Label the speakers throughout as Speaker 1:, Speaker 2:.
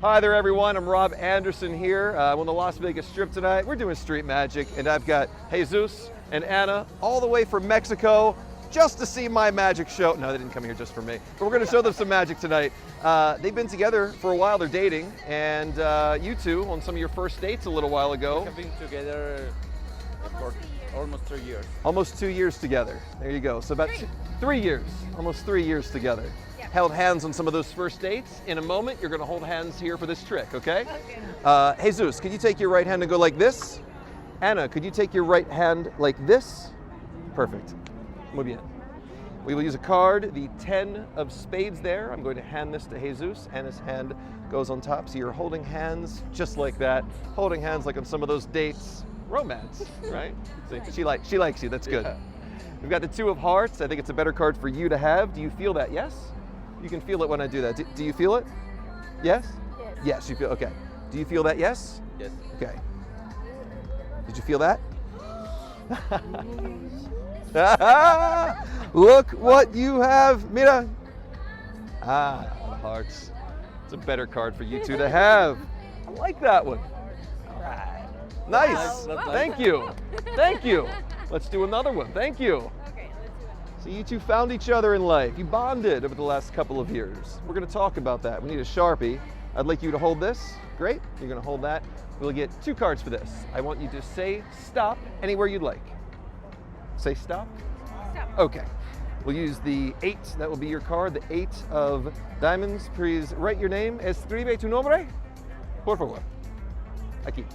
Speaker 1: Hi there, everyone. I'm Rob Anderson here. I'm on the Las Vegas Strip tonight. We're doing street magic, and I've got Jesus and Anna all the way from Mexico just to see my magic show. No, they didn't come here just for me, but we're going to show them some magic tonight. They've been together for a while. They're dating, and you two on some of your first dates a little while ago.
Speaker 2: We have been together for almost 3 years.
Speaker 1: Almost 2 years together. There you go. So about 3 years, almost 3 years together. Yeah. Held hands on some of those first dates. In a moment, you're going to hold hands here for this trick, okay? Okay. Jesus, could you take your right hand and go like this? Anna, could you take your right hand like this? Perfect. Muy bien. We will use a card, the 10 of spades there. I'm going to hand this to Jesus. Anna's hand goes on top. So you're holding hands just like that. Holding hands like on some of those dates. Romance, right? She likes you, that's good. Yeah. We've got the 2 of hearts. I think it's a better card for you to have. Do you feel that? Yes? You can feel it when I do that. Do you feel it? Yes? Yes. Yes, you feel, okay. Do you feel that? Yes?
Speaker 2: Yes.
Speaker 1: Okay. Did you feel that? Look what you have, mira. Hearts. It's a better card for you two to have. I like that one. All right. Nice. Wow. Thank you. Thank you. Let's do another one. Thank you.
Speaker 3: Okay, let's do that.
Speaker 1: So you two found each other in life. You bonded over the last couple of years. We're going to talk about that. We need a Sharpie. I'd like you to hold this. Great. You're going to hold that. We'll get 2 cards for this. I want you to say stop anywhere you'd like. Say stop.
Speaker 3: Stop.
Speaker 1: Okay. We'll use the 8. That will be your card. The 8 of diamonds. Please write your name. Escribe tu nombre. Por favor. Aquí.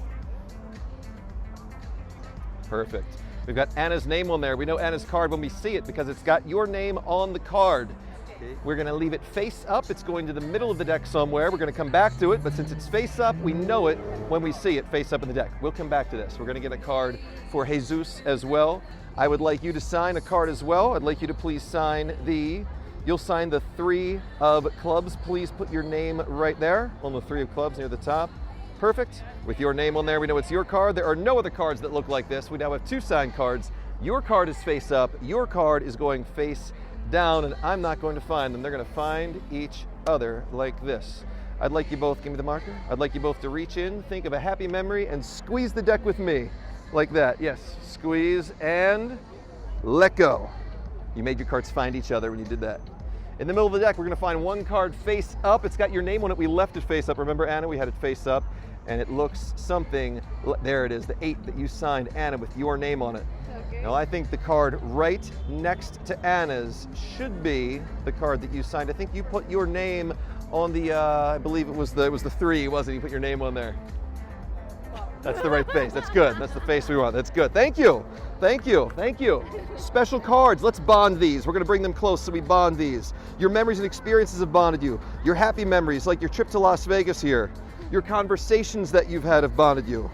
Speaker 1: Perfect. We've got Anna's name on there. We know Anna's card when we see it because it's got your name on the card. Okay. We're going to leave it face up. It's going to the middle of the deck somewhere. We're going to come back to it, but since it's face up, we know it when we see it face up in the deck. We'll come back to this. We're going to get a card for Jesus as well. I would like you to sign a card as well. I'd like you to please sign you'll sign the 3 of clubs. Please put your name right there on the 3 of clubs near the top. Perfect. With your name on there, we know it's your card. There are no other cards that look like this. We now have 2 signed cards. Your card is face up. Your card is going face down, and I'm not going to find them. They're going to find each other like this. I'd like you both, give me the marker. I'd like you both to reach in, think of a happy memory, and squeeze the deck with me. Like that, yes. Squeeze and let go. You made your cards find each other when you did that. In the middle of the deck, we're going to find 1 card face up. It's got your name on it. We left it face up. Remember, Anna, we had it face up, and it looks something, there it is, the 8 that you signed, Anna, with your name on it. Okay. Now, I think the card right next to Anna's should be the card that you signed. I think you put your name on the, I believe it was the 3, wasn't it? You put your name on there. That's the right face. That's good. That's the face we want. That's good. Thank you. Thank you. Thank you. Special cards. Let's bond these. We're going to bring them close so we bond these. Your memories and experiences have bonded you. Your happy memories, like your trip to Las Vegas here. Your conversations that you've had have bonded you.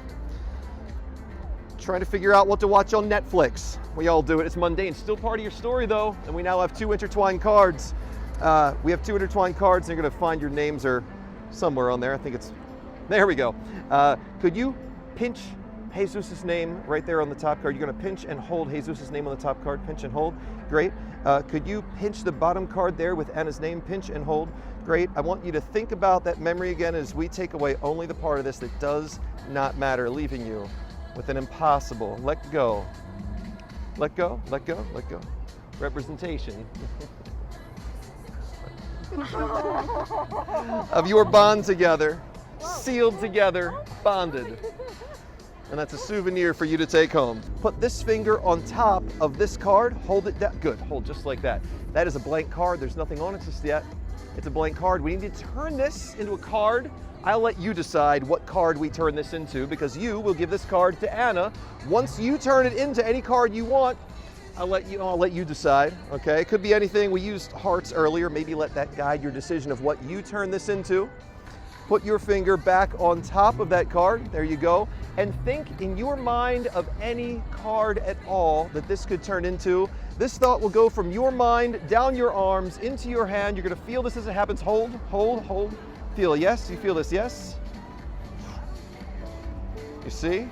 Speaker 1: Trying to figure out what to watch on Netflix. We all do it. It's mundane. Still part of your story, though. And we now have 2 intertwined cards. We have 2 intertwined cards, and you're going to find your names are somewhere on there. I think it's... There we go. Could you pinch Jesus' name right there on the top card? You're going to pinch and hold Jesus' name on the top card. Pinch and hold. Great. Could you pinch the bottom card there with Anna's name? Pinch and hold. Great. I want you to think about that memory again as we take away only the part of this that does not matter, leaving you with an impossible let go. Let go, let go, let go. Representation of your bond together, sealed together, bonded. And that's a souvenir for you to take home. Put this finger on top of this card, hold it down. Good, hold just like that. That is a blank card, there's nothing on it just yet. It's a blank card. We need to turn this into a card. I'll let you decide what card we turn this into because you will give this card to Anna. Once you turn it into any card you want, I'll let you decide, okay? It could be anything. We used hearts earlier. Maybe let that guide your decision of what you turn this into. Put your finger back on top of that card. There you go. And think in your mind of any card at all that this could turn into. This thought will go from your mind down your arms into your hand. You're going to feel this as it happens. Hold, hold, hold. Feel, yes? You feel this, yes? You see?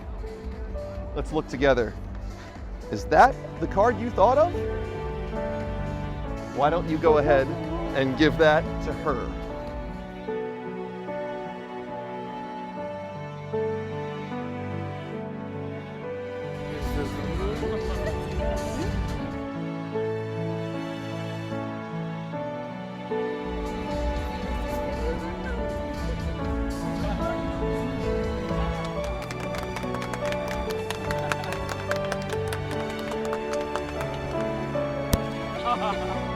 Speaker 1: Let's look together. Is that the card you thought of? Why don't you go ahead and give that to her?
Speaker 2: No.